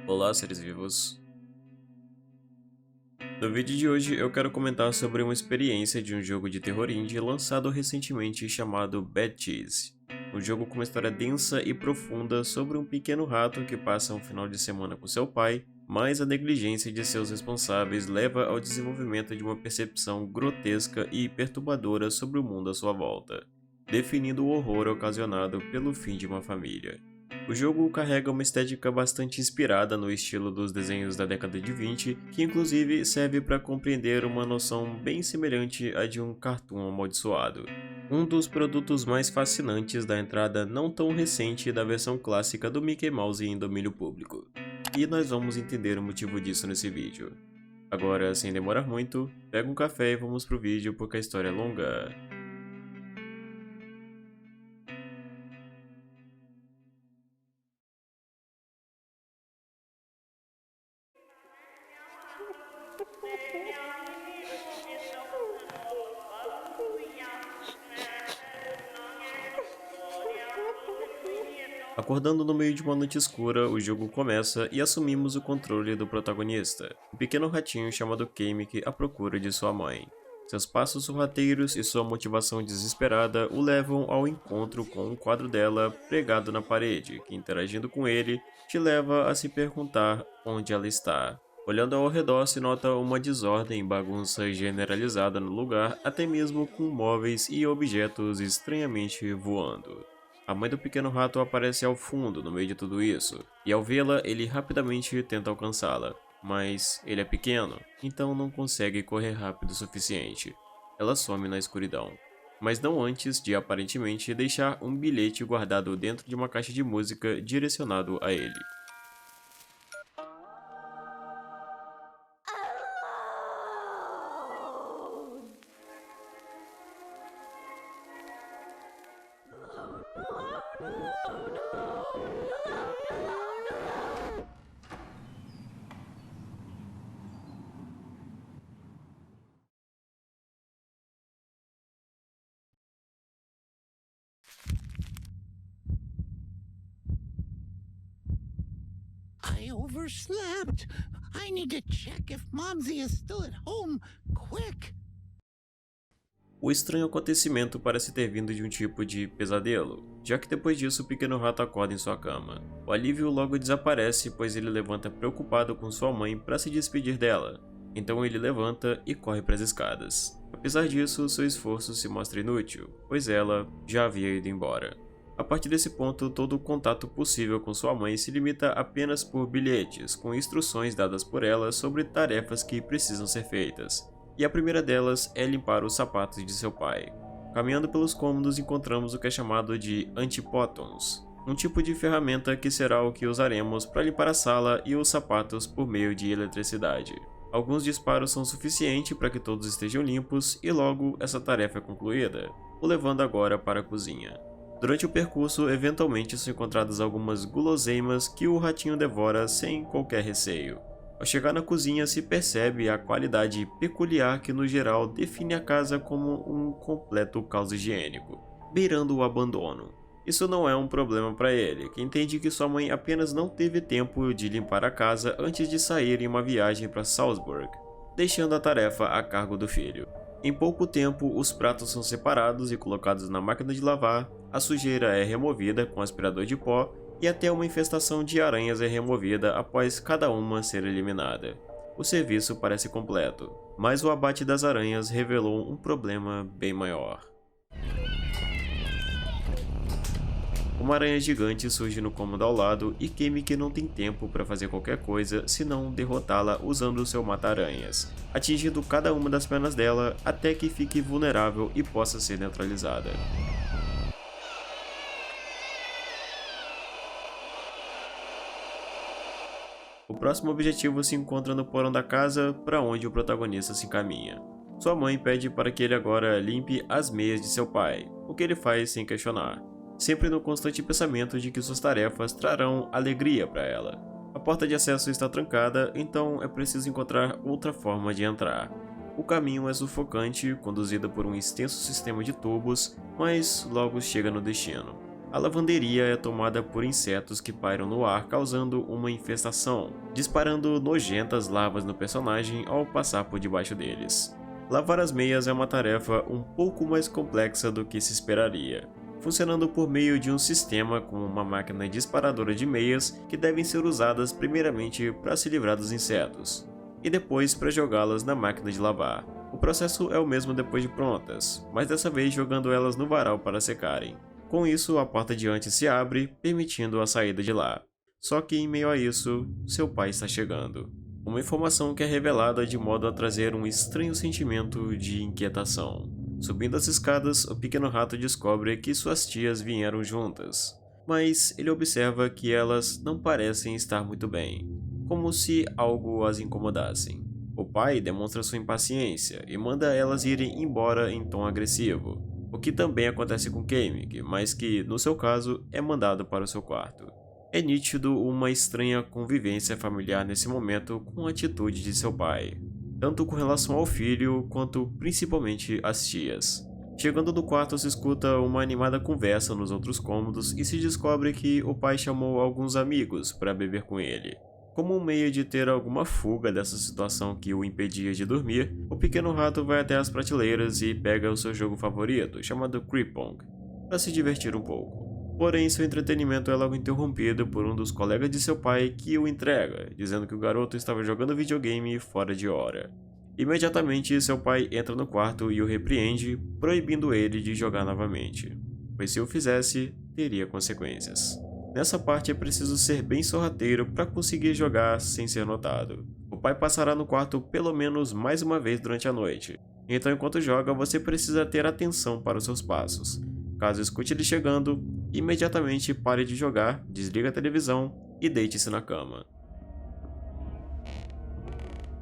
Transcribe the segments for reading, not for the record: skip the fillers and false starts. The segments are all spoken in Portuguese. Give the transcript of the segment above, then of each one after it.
Olá, seres vivos! No vídeo de hoje eu quero comentar sobre uma experiência de um jogo de terror indie lançado recentemente chamado Bad Cheese. Um jogo com uma história densa e profunda sobre um pequeno rato que passa um final de semana com seu pai, mas a negligência de seus responsáveis leva ao desenvolvimento de uma percepção grotesca e perturbadora sobre o mundo à sua volta, definindo o horror ocasionado pelo fim de uma família. O jogo carrega uma estética bastante inspirada no estilo dos desenhos da década de 20, que inclusive serve para compreender uma noção bem semelhante à de um cartoon amaldiçoado. Um dos produtos mais fascinantes da entrada não tão recente da versão clássica do Mickey Mouse em domínio público. E nós vamos entender o motivo disso nesse vídeo. Agora, sem demorar muito, pega um café e vamos pro vídeo porque a história é longa. Acordando no meio de uma noite escura, o jogo começa e assumimos o controle do protagonista, um pequeno ratinho chamado Kamek à procura de sua mãe. Seus passos sorrateiros e sua motivação desesperada o levam ao encontro com um quadro dela pregado na parede, que interagindo com ele, te leva a se perguntar onde ela está. Olhando ao redor se nota uma desordem e bagunça generalizada no lugar, até mesmo com móveis e objetos estranhamente voando. A mãe do pequeno rato aparece ao fundo no meio de tudo isso, e ao vê-la ele rapidamente tenta alcançá-la, mas ele é pequeno, então não consegue correr rápido o suficiente. Ela some na escuridão, mas não antes de aparentemente deixar um bilhete guardado dentro de uma caixa de música direcionado a ele. I overslept. I need to check if Momsy is still at home. Quick! O estranho acontecimento parece ter vindo de um tipo de pesadelo, já que depois disso o pequeno rato acorda em sua cama. O alívio logo desaparece, pois ele levanta preocupado com sua mãe para se despedir dela. Então ele levanta e corre para as escadas. Apesar disso, seu esforço se mostra inútil, pois ela já havia ido embora. A partir desse ponto, todo o contato possível com sua mãe se limita apenas por bilhetes, com instruções dadas por ela sobre tarefas que precisam ser feitas. E a primeira delas é limpar os sapatos de seu pai. Caminhando pelos cômodos encontramos o que é chamado de antipótons, um tipo de ferramenta que será o que usaremos para limpar a sala e os sapatos por meio de eletricidade. Alguns disparos são suficientes para que todos estejam limpos e logo essa tarefa é concluída, o levando agora para a cozinha. Durante o percurso, eventualmente são encontradas algumas guloseimas que o ratinho devora sem qualquer receio. Ao chegar na cozinha se percebe a qualidade peculiar que no geral define a casa como um completo caos higiênico, beirando o abandono. Isso não é um problema para ele, que entende que sua mãe apenas não teve tempo de limpar a casa antes de sair em uma viagem para Salzburg, deixando a tarefa a cargo do filho. Em pouco tempo, os pratos são separados e colocados na máquina de lavar, a sujeira é removida com aspirador de pó e até uma infestação de aranhas é removida após cada uma ser eliminada. O serviço parece completo, mas o abate das aranhas revelou um problema bem maior. Uma aranha gigante surge no cômodo ao lado e Kamek não tem tempo para fazer qualquer coisa senão derrotá-la usando seu mata-aranhas, atingindo cada uma das pernas dela até que fique vulnerável e possa ser neutralizada. O próximo objetivo se encontra no porão da casa para onde o protagonista se encaminha. Sua mãe pede para que ele agora limpe as meias de seu pai, o que ele faz sem questionar, sempre no constante pensamento de que suas tarefas trarão alegria para ela. A porta de acesso está trancada, então é preciso encontrar outra forma de entrar. O caminho é sufocante, conduzido por um extenso sistema de tubos, mas logo chega no destino. A lavanderia é tomada por insetos que pairam no ar, causando uma infestação, disparando nojentas larvas no personagem ao passar por debaixo deles. Lavar as meias é uma tarefa um pouco mais complexa do que se esperaria, funcionando por meio de um sistema com uma máquina disparadora de meias que devem ser usadas primeiramente para se livrar dos insetos, e depois para jogá-las na máquina de lavar. O processo é o mesmo depois de prontas, mas dessa vez jogando elas no varal para secarem. Com isso, a porta de antes se abre, permitindo a saída de lá. Só que em meio a isso, seu pai está chegando. Uma informação que é revelada de modo a trazer um estranho sentimento de inquietação. Subindo as escadas, o pequeno rato descobre que suas tias vieram juntas, mas ele observa que elas não parecem estar muito bem, como se algo as incomodasse. O pai demonstra sua impaciência e manda elas irem embora em tom agressivo, o que também acontece com Kamek, mas que, no seu caso, é mandado para o seu quarto. É nítido uma estranha convivência familiar nesse momento com a atitude de seu pai, tanto com relação ao filho quanto principalmente às tias. Chegando no quarto, se escuta uma animada conversa nos outros cômodos e se descobre que o pai chamou alguns amigos para beber com ele. Como um meio de ter alguma fuga dessa situação que o impedia de dormir, o pequeno rato vai até as prateleiras e pega o seu jogo favorito, chamado Kripong, para se divertir um pouco. Porém, seu entretenimento é logo interrompido por um dos colegas de seu pai que o entrega, dizendo que o garoto estava jogando videogame fora de hora. Imediatamente, seu pai entra no quarto e o repreende, proibindo ele de jogar novamente, pois se o fizesse, teria consequências. Nessa parte é preciso ser bem sorrateiro para conseguir jogar sem ser notado. O pai passará no quarto pelo menos mais uma vez durante a noite, então enquanto joga você precisa ter atenção para os seus passos. Caso escute ele chegando, imediatamente pare de jogar, desligue a televisão e deite-se na cama.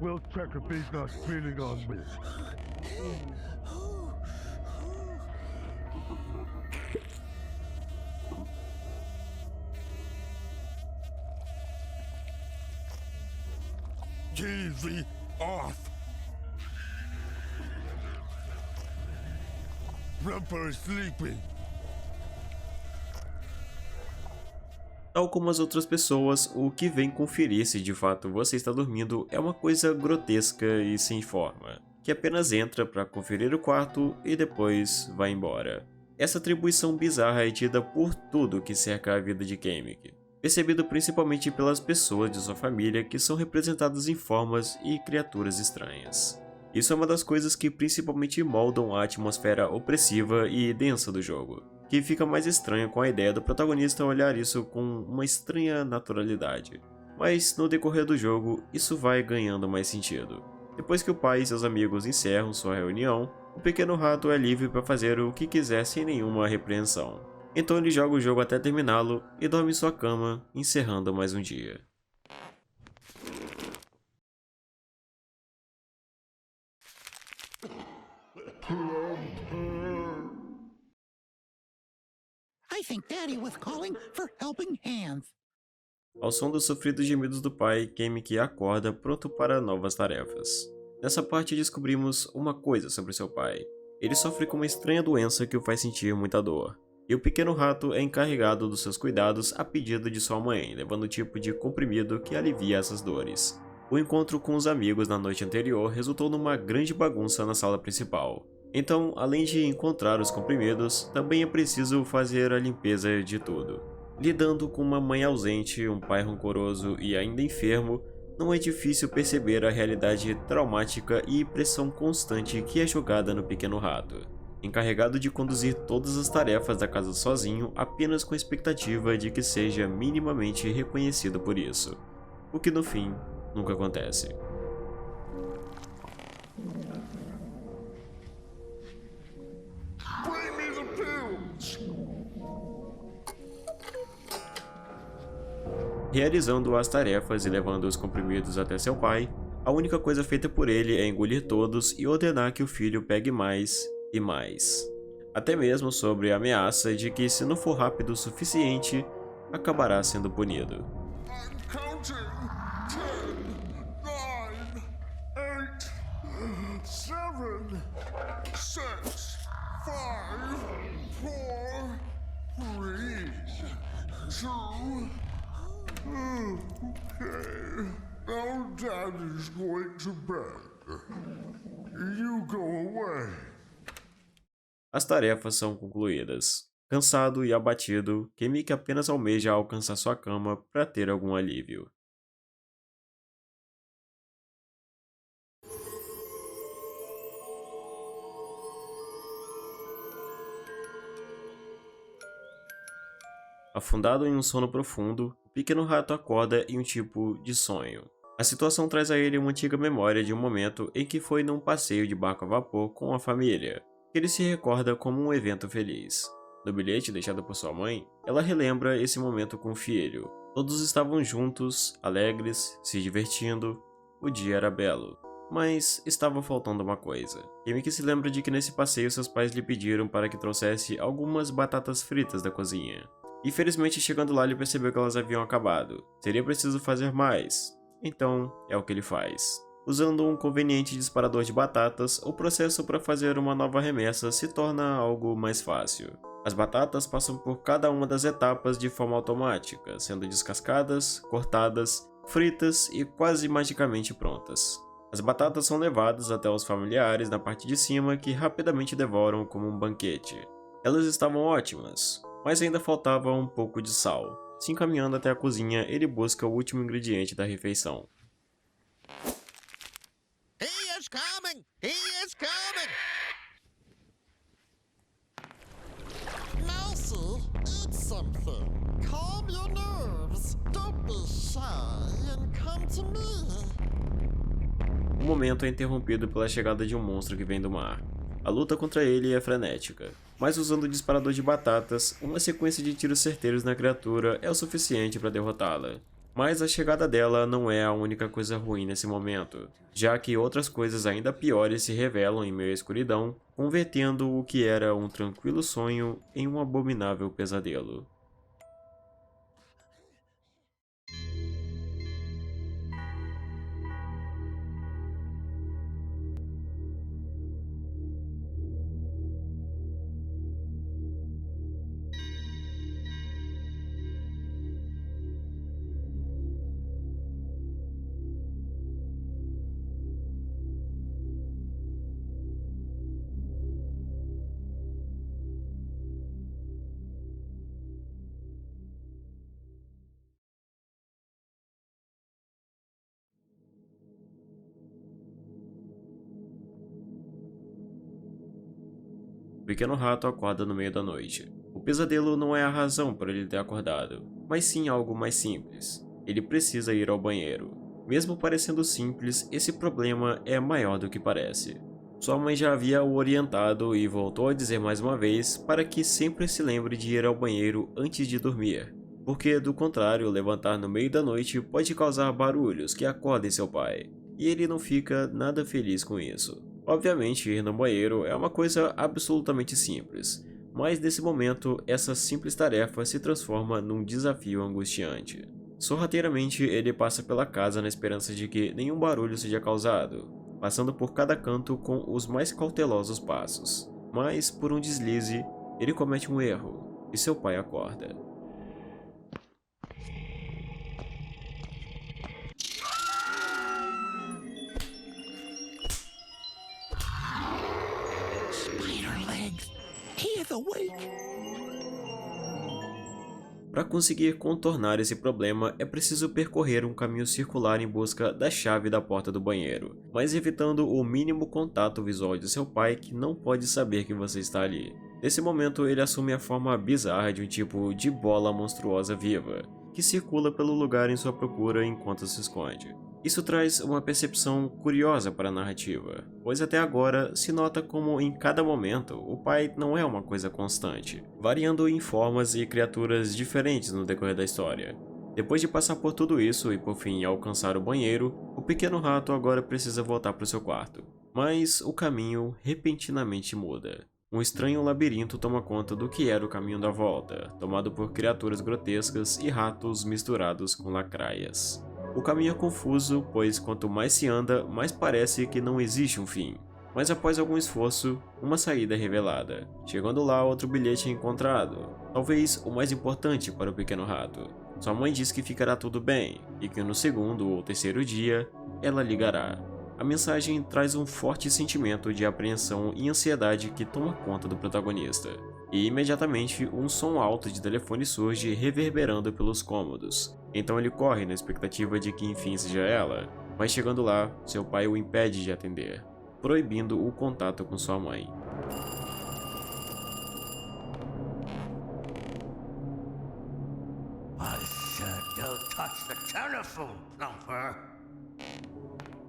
We'll check if he's not feeling on me. Easy off. Rumper is sleeping. Tal como as outras pessoas, o que vem conferir se de fato você está dormindo é uma coisa grotesca e sem forma, que apenas entra para conferir o quarto e depois vai embora. Essa atribuição bizarra é tida por tudo que cerca a vida de Kamek, percebido principalmente pelas pessoas de sua família que são representadas em formas e criaturas estranhas. Isso é uma das coisas que principalmente moldam a atmosfera opressiva e densa do jogo, que fica mais estranho com a ideia do protagonista olhar isso com uma estranha naturalidade. Mas no decorrer do jogo, isso vai ganhando mais sentido. Depois que o pai e seus amigos encerram sua reunião, o pequeno rato é livre para fazer o que quiser sem nenhuma repreensão. Então ele joga o jogo até terminá-lo e dorme em sua cama, encerrando mais um dia. I think Daddy was calling for helping hands. Ao som dos sofridos gemidos do pai, Kamek acorda pronto para novas tarefas. Nessa parte descobrimos uma coisa sobre seu pai. Ele sofre com uma estranha doença que o faz sentir muita dor. E o pequeno rato é encarregado dos seus cuidados a pedido de sua mãe, levando o tipo de comprimido que alivia essas dores. O encontro com os amigos na noite anterior resultou numa grande bagunça na sala principal. Então, além de encontrar os comprimidos, também é preciso fazer a limpeza de tudo. Lidando com uma mãe ausente, um pai rancoroso e ainda enfermo, não é difícil perceber a realidade traumática e pressão constante que é jogada no pequeno rato, encarregado de conduzir todas as tarefas da casa sozinho apenas com a expectativa de que seja minimamente reconhecido por isso, o que no fim nunca acontece. Bring me the pills! realizando as tarefas e levando os comprimidos até seu pai. A única coisa feita por ele é engolir todos e ordenar que o filho pegue mais e mais. Até mesmo sobre a ameaça de que, se não for rápido o suficiente, acabará sendo punido. I'm counting. 10, 9, 8, 7, 6, 5, 4, 3, 2. Okay. Now Daddy's going to bed. You go away. As tarefas são concluídas. Cansado e abatido, Kamiki apenas almeja alcançar sua cama para ter algum alívio. Afundado em um sono profundo, o pequeno rato acorda em um tipo de sonho. A situação traz a ele uma antiga memória de um momento em que foi num passeio de barco a vapor com a família, que ele se recorda como um evento feliz. No bilhete deixado por sua mãe, ela relembra esse momento com o filho. Todos estavam juntos, alegres, se divertindo. O dia era belo. Mas estava faltando uma coisa. Kamiki se lembra de que nesse passeio seus pais lhe pediram para que trouxesse algumas batatas fritas da cozinha. Infelizmente, chegando lá, ele percebeu que elas haviam acabado. Seria preciso fazer mais. Então, é o que ele faz. Usando um conveniente disparador de batatas, o processo para fazer uma nova remessa se torna algo mais fácil. As batatas passam por cada uma das etapas de forma automática, sendo descascadas, cortadas, fritas e quase magicamente prontas. As batatas são levadas até os familiares na parte de cima, que rapidamente devoram como um banquete. Elas estavam ótimas, mas ainda faltava um pouco de sal. Se encaminhando até a cozinha, ele busca o último ingrediente da refeição. He is coming! He is coming! Mousy, eat something. Calm your nerves. Don't be shy and come to me. O momento é interrompido pela chegada de um monstro que vem do mar. A luta contra ele é frenética, mas usando o disparador de batatas, uma sequência de tiros certeiros na criatura é o suficiente para derrotá-la. Mas a chegada dela não é a única coisa ruim nesse momento, já que outras coisas ainda piores se revelam em meio à escuridão, convertendo o que era um tranquilo sonho em um abominável pesadelo. O pequeno rato acorda no meio da noite. O pesadelo não é a razão por ele ter acordado, mas sim algo mais simples. Ele precisa ir ao banheiro. Mesmo parecendo simples, esse problema é maior do que parece. Sua mãe já havia o orientado e voltou a dizer mais uma vez para que sempre se lembre de ir ao banheiro antes de dormir, porque do contrário, levantar no meio da noite pode causar barulhos que acordem seu pai, e ele não fica nada feliz com isso. Obviamente, ir no banheiro é uma coisa absolutamente simples, mas nesse momento, essa simples tarefa se transforma num desafio angustiante. Sorrateiramente, ele passa pela casa na esperança de que nenhum barulho seja causado, passando por cada canto com os mais cautelosos passos. Mas, por um deslize, ele comete um erro, e seu pai acorda. Para conseguir contornar esse problema, é preciso percorrer um caminho circular em busca da chave da porta do banheiro, mas evitando o mínimo contato visual de seu pai, que não pode saber que você está ali. Nesse momento, ele assume a forma bizarra de um tipo de bola monstruosa viva, que circula pelo lugar em sua procura enquanto se esconde. Isso traz uma percepção curiosa para a narrativa, pois até agora se nota como em cada momento o pai não é uma coisa constante, variando em formas e criaturas diferentes no decorrer da história. Depois de passar por tudo isso e por fim alcançar o banheiro, o pequeno rato agora precisa voltar para o seu quarto. Mas o caminho repentinamente muda. Um estranho labirinto toma conta do que era o caminho da volta, tomado por criaturas grotescas e ratos misturados com lacraias. O caminho é confuso, pois quanto mais se anda, mais parece que não existe um fim. Mas após algum esforço, uma saída é revelada. Chegando lá, outro bilhete é encontrado, talvez o mais importante para o pequeno rato. Sua mãe diz que ficará tudo bem, e que no segundo ou terceiro dia, ela ligará. A mensagem traz um forte sentimento de apreensão e ansiedade que toma conta do protagonista. E imediatamente um som alto de telefone surge reverberando pelos cômodos. Então ele corre na expectativa de que enfim seja ela, mas chegando lá, seu pai o impede de atender, proibindo o contato com sua mãe. Don't touch the telephone number.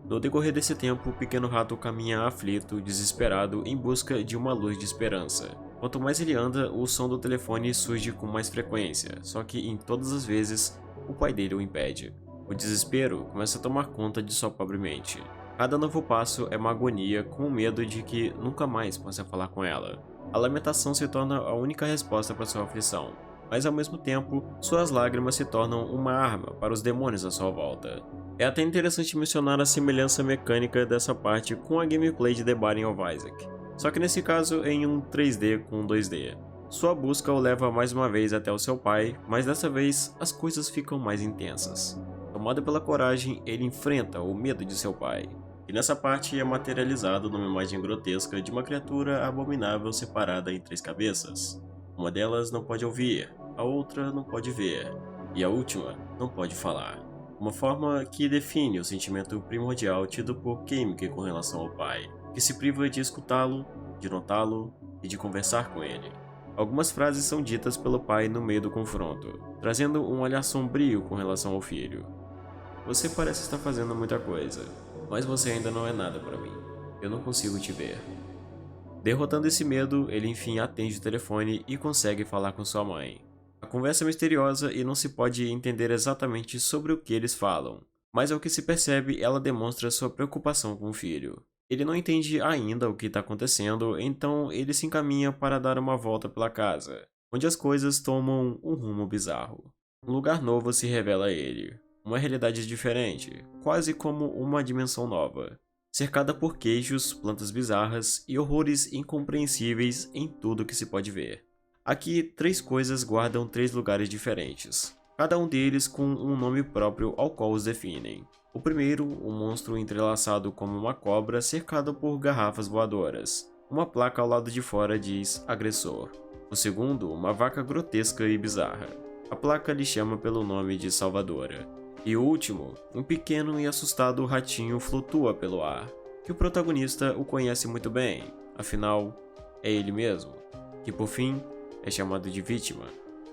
No decorrer desse tempo, o pequeno rato caminha aflito, desesperado, em busca de uma luz de esperança. Quanto mais ele anda, o som do telefone surge com mais frequência, só que em todas as vezes, o pai dele o impede. O desespero começa a tomar conta de sua pobre mente. Cada novo passo é uma agonia, com o medo de que nunca mais possa falar com ela. A lamentação se torna a única resposta para sua aflição, mas ao mesmo tempo, suas lágrimas se tornam uma arma para os demônios à sua volta. É até interessante mencionar a semelhança mecânica dessa parte com a gameplay de The Binding of Isaac, só que nesse caso em um 3D com 2D. Sua busca o leva mais uma vez até o seu pai, mas dessa vez as coisas ficam mais intensas. Tomado pela coragem, ele enfrenta o medo de seu pai, e nessa parte é materializado numa imagem grotesca de uma criatura abominável separada em 3 cabeças. Uma delas não pode ouvir, a outra não pode ver, e a última não pode falar. Uma forma que define o sentimento primordial tido por Kamiki com relação ao pai, que se priva de escutá-lo, de notá-lo e de conversar com ele. Algumas frases são ditas pelo pai no meio do confronto, trazendo um olhar sombrio com relação ao filho. Você parece estar fazendo muita coisa, mas você ainda não é nada para mim. Eu não consigo te ver. Derrotando esse medo, ele enfim atende o telefone e consegue falar com sua mãe. A conversa é misteriosa e não se pode entender exatamente sobre o que eles falam, mas ao que se percebe, ela demonstra sua preocupação com o filho. Ele não entende ainda o que está acontecendo, então ele se encaminha para dar uma volta pela casa, onde as coisas tomam um rumo bizarro. Um lugar novo se revela a ele, uma realidade diferente, quase como uma dimensão nova, cercada por queijos, plantas bizarras e horrores incompreensíveis em tudo que se pode ver. Aqui, 3 coisas guardam 3 lugares diferentes, cada um deles com um nome próprio ao qual os definem. O primeiro, um monstro entrelaçado como uma cobra cercado por garrafas voadoras. Uma placa ao lado de fora diz agressor. O segundo, uma vaca grotesca e bizarra. A placa lhe chama pelo nome de Salvadora. E o último, um pequeno e assustado ratinho flutua pelo ar, que o protagonista o conhece muito bem, afinal, é ele mesmo, que por fim é chamado de vítima.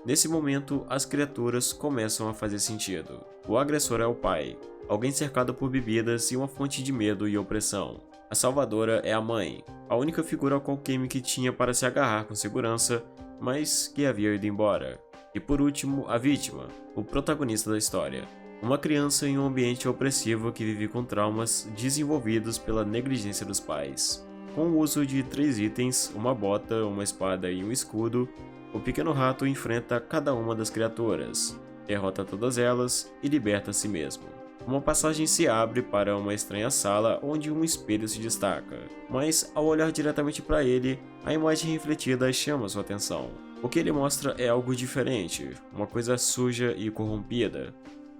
Nesse momento, as criaturas começam a fazer sentido. O agressor é o pai, alguém cercado por bebidas e uma fonte de medo e opressão. A Salvadora é a mãe, a única figura ao qual Kamiki tinha para se agarrar com segurança, mas que havia ido embora. E por último, a vítima, o protagonista da história. Uma criança em um ambiente opressivo que vive com traumas desenvolvidos pela negligência dos pais. Com o uso de 3 itens, uma bota, uma espada e um escudo, o pequeno rato enfrenta cada uma das criaturas, derrota todas elas e liberta a si mesmo. Uma passagem se abre para uma estranha sala onde um espelho se destaca, mas ao olhar diretamente para ele, a imagem refletida chama sua atenção. O que ele mostra é algo diferente, uma coisa suja e corrompida.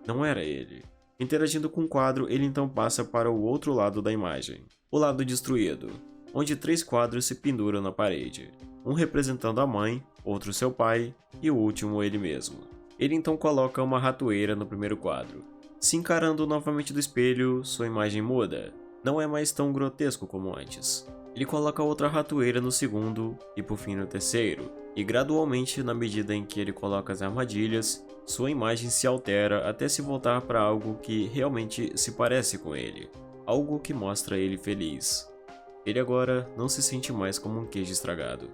Não era ele. Interagindo com o quadro, ele então passa para o outro lado da imagem, o lado destruído, onde 3 quadros se penduram na parede, um representando a mãe, outro seu pai e o último ele mesmo. Ele então coloca uma ratoeira no primeiro quadro. Se encarando novamente do espelho, sua imagem muda. Não é mais tão grotesco como antes. Ele coloca outra ratoeira no segundo e por fim no terceiro, e gradualmente, na medida em que ele coloca as armadilhas, sua imagem se altera até se voltar para algo que realmente se parece com ele, algo que mostra ele feliz. Ele agora não se sente mais como um queijo estragado.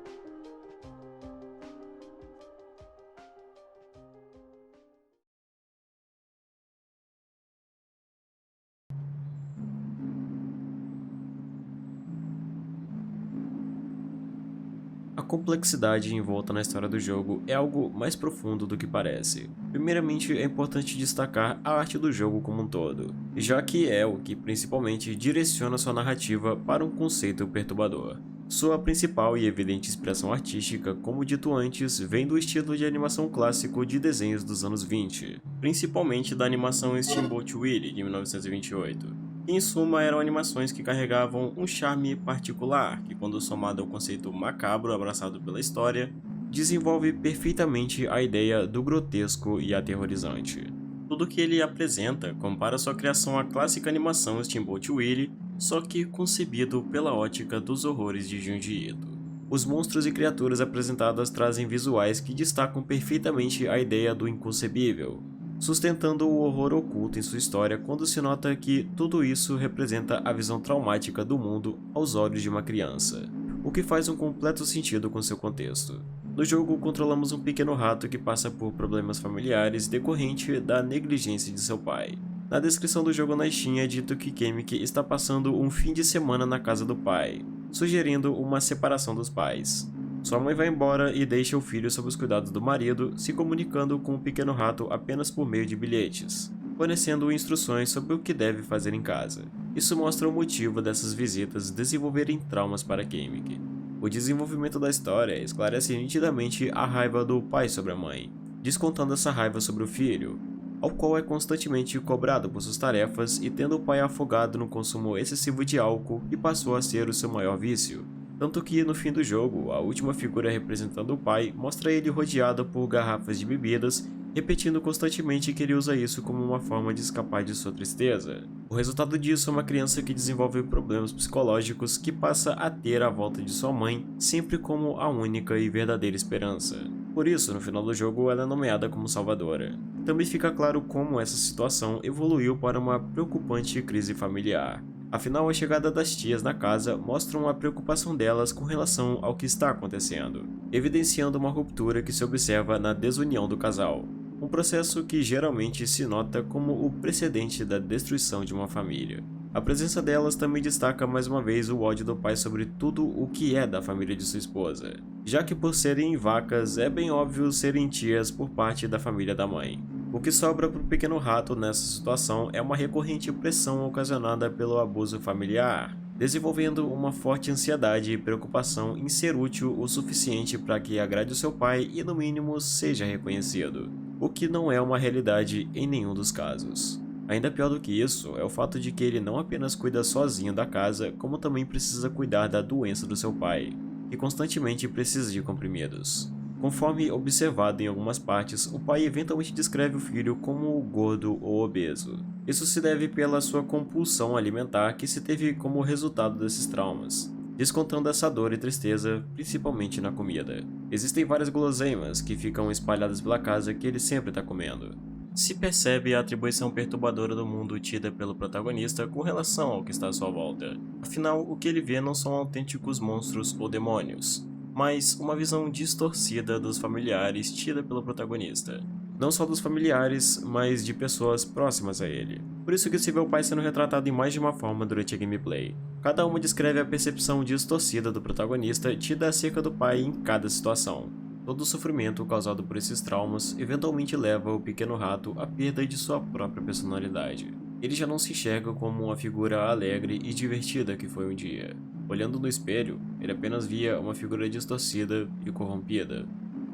A complexidade envolta na história do jogo é algo mais profundo do que parece. Primeiramente, é importante destacar a arte do jogo como um todo, já que é o que principalmente direciona sua narrativa para um conceito perturbador. Sua principal e evidente inspiração artística, como dito antes, vem do estilo de animação clássico de desenhos dos anos 20, principalmente da animação Steamboat Willie de 1928. Em suma, eram animações que carregavam um charme particular, que quando somado ao conceito macabro abraçado pela história, desenvolve perfeitamente a ideia do grotesco e aterrorizante. Tudo que ele apresenta compara sua criação à clássica animação Steamboat Willie, só que concebido pela ótica dos horrores de Junji Ito. Os monstros e criaturas apresentadas trazem visuais que destacam perfeitamente a ideia do inconcebível, sustentando o horror oculto em sua história quando se nota que tudo isso representa a visão traumática do mundo aos olhos de uma criança, o que faz um completo sentido com seu contexto. No jogo, controlamos um pequeno rato que passa por problemas familiares decorrente da negligência de seu pai. Na descrição do jogo na Steam é dito que Kamiki está passando um fim de semana na casa do pai, sugerindo uma separação dos pais. Sua mãe vai embora e deixa o filho sob os cuidados do marido, se comunicando com o pequeno rato apenas por meio de bilhetes, fornecendo instruções sobre o que deve fazer em casa. Isso mostra o motivo dessas visitas desenvolverem traumas para Kamiki. O desenvolvimento da história esclarece nitidamente a raiva do pai sobre a mãe, descontando essa raiva sobre o filho, ao qual é constantemente cobrado por suas tarefas e tendo o pai afogado no consumo excessivo de álcool e passou a ser o seu maior vício. Tanto que, no fim do jogo, a última figura representando o pai mostra ele rodeado por garrafas de bebidas, repetindo constantemente que ele usa isso como uma forma de escapar de sua tristeza. O resultado disso é uma criança que desenvolve problemas psicológicos que passa a ter a volta de sua mãe sempre como a única e verdadeira esperança. Por isso, no final do jogo, ela é nomeada como salvadora. Também fica claro como essa situação evoluiu para uma preocupante crise familiar. Afinal, a chegada das tias na casa mostra a preocupação delas com relação ao que está acontecendo, evidenciando uma ruptura que se observa na desunião do casal. Um processo que geralmente se nota como o precedente da destruição de uma família. A presença delas também destaca mais uma vez o ódio do pai sobre tudo o que é da família de sua esposa, já que por serem vacas é bem óbvio serem tias por parte da família da mãe. O que sobra para o pequeno rato nessa situação é uma recorrente pressão ocasionada pelo abuso familiar, desenvolvendo uma forte ansiedade e preocupação em ser útil o suficiente para que agrade o seu pai e no mínimo seja reconhecido, o que não é uma realidade em nenhum dos casos. Ainda pior do que isso é o fato de que ele não apenas cuida sozinho da casa, como também precisa cuidar da doença do seu pai, que constantemente precisa de comprimidos. Conforme observado em algumas partes, o pai eventualmente descreve o filho como gordo ou obeso. Isso se deve pela sua compulsão alimentar que se teve como resultado desses traumas, descontando essa dor e tristeza principalmente na comida. Existem várias guloseimas que ficam espalhadas pela casa que ele sempre está comendo. Se percebe a atribuição perturbadora do mundo tida pelo protagonista com relação ao que está à sua volta. Afinal, o que ele vê não são autênticos monstros ou demônios, mas uma visão distorcida dos familiares tida pelo protagonista. Não só dos familiares, mas de pessoas próximas a ele. Por isso que se vê o pai sendo retratado em mais de uma forma durante a gameplay. Cada uma descreve a percepção distorcida do protagonista tida acerca do pai em cada situação. Todo o sofrimento causado por esses traumas eventualmente leva o pequeno rato à perda de sua própria personalidade. Ele já não se enxerga como uma figura alegre e divertida que foi um dia. Olhando no espelho, ele apenas via uma figura distorcida e corrompida.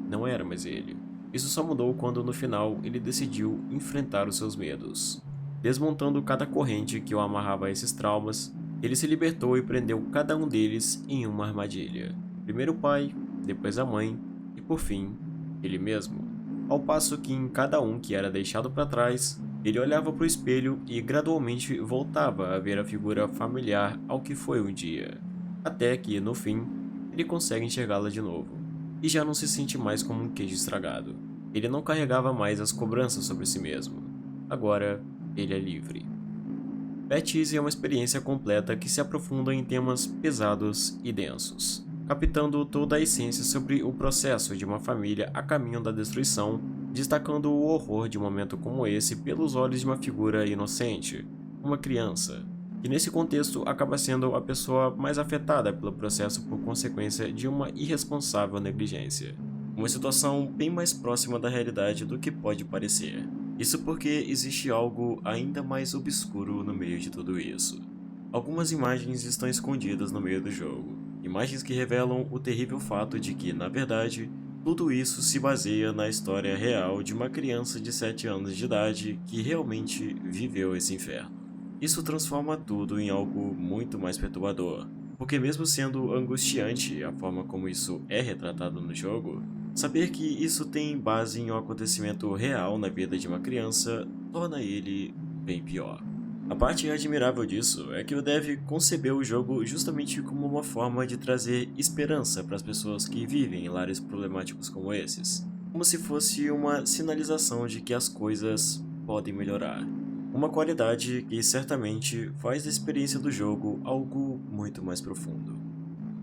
Não era mais ele. Isso só mudou quando no final ele decidiu enfrentar os seus medos. Desmontando cada corrente que o amarrava a esses traumas, ele se libertou e prendeu cada um deles em uma armadilha. Primeiro o pai, depois a mãe e por fim, ele mesmo. Ao passo que em cada um que era deixado para trás, ele olhava para o espelho e gradualmente voltava a ver a figura familiar ao que foi um dia. Até que, no fim, ele consegue enxergá-la de novo. E já não se sente mais como um queijo estragado. Ele não carregava mais as cobranças sobre si mesmo. Agora, ele é livre. Bad Easy é uma experiência completa que se aprofunda em temas pesados e densos, captando toda a essência sobre o processo de uma família a caminho da destruição, destacando o horror de um momento como esse pelos olhos de uma figura inocente, uma criança. que nesse contexto acaba sendo a pessoa mais afetada pelo processo por consequência de uma irresponsável negligência. Uma situação bem mais próxima da realidade do que pode parecer. Isso porque existe algo ainda mais obscuro no meio de tudo isso. Algumas imagens estão escondidas no meio do jogo, imagens que revelam o terrível fato de que, na verdade, tudo isso se baseia na história real de uma criança de 7 anos de idade que realmente viveu esse inferno. Isso transforma tudo em algo muito mais perturbador, porque mesmo sendo angustiante a forma como isso é retratado no jogo, saber que isso tem base em um acontecimento real na vida de uma criança torna ele bem pior. A parte admirável disso é que o dev concebeu o jogo justamente como uma forma de trazer esperança para as pessoas que vivem em lares problemáticos como esses, como se fosse uma sinalização de que as coisas podem melhorar. Uma qualidade que certamente faz da experiência do jogo algo muito mais profundo.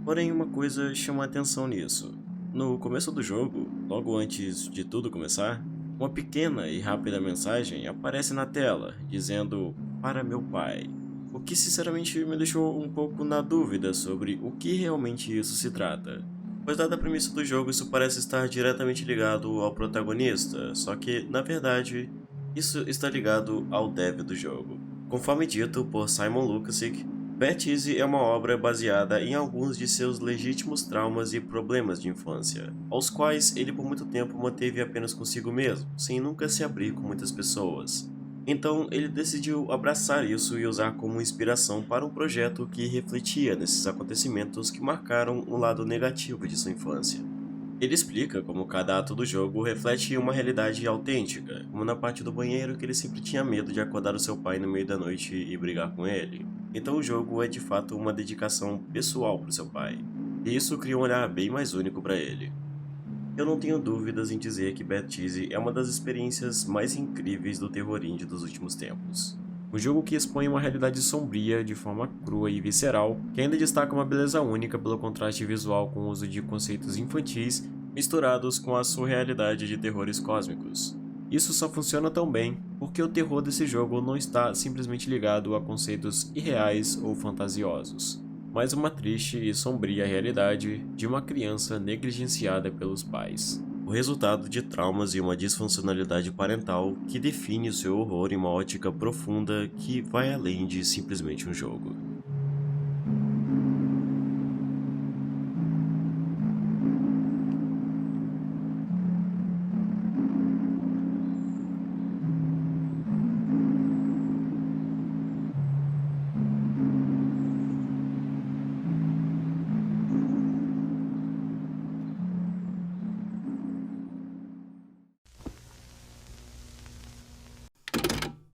Porém, uma coisa chama a atenção nisso. No começo do jogo, logo antes de tudo começar, uma pequena e rápida mensagem aparece na tela, dizendo "para meu pai", o que sinceramente me deixou um pouco na dúvida sobre o que realmente isso se trata. Pois dada a premissa do jogo, isso parece estar diretamente ligado ao protagonista, só que, na verdade, isso está ligado ao dev do jogo. Conforme dito por Simon Lukasik, Bad Easy é uma obra baseada em alguns de seus legítimos traumas e problemas de infância, aos quais ele por muito tempo manteve apenas consigo mesmo, sem nunca se abrir com muitas pessoas. Então ele decidiu abraçar isso e usar como inspiração para um projeto que refletia nesses acontecimentos que marcaram um lado negativo de sua infância. Ele explica como cada ato do jogo reflete uma realidade autêntica, como na parte do banheiro que ele sempre tinha medo de acordar o seu pai no meio da noite e brigar com ele. Então o jogo é de fato uma dedicação pessoal para o seu pai, e isso cria um olhar bem mais único para ele. Eu não tenho dúvidas em dizer que Bad Cheese é uma das experiências mais incríveis do terror indie dos últimos tempos. Um jogo que expõe uma realidade sombria de forma crua e visceral, que ainda destaca uma beleza única pelo contraste visual com o uso de conceitos infantis misturados com a surrealidade de terrores cósmicos. Isso só funciona tão bem porque o terror desse jogo não está simplesmente ligado a conceitos irreais ou fantasiosos, mas uma triste e sombria realidade de uma criança negligenciada pelos pais. O resultado de traumas e uma disfuncionalidade parental que define o seu horror em uma ótica profunda que vai além de simplesmente um jogo.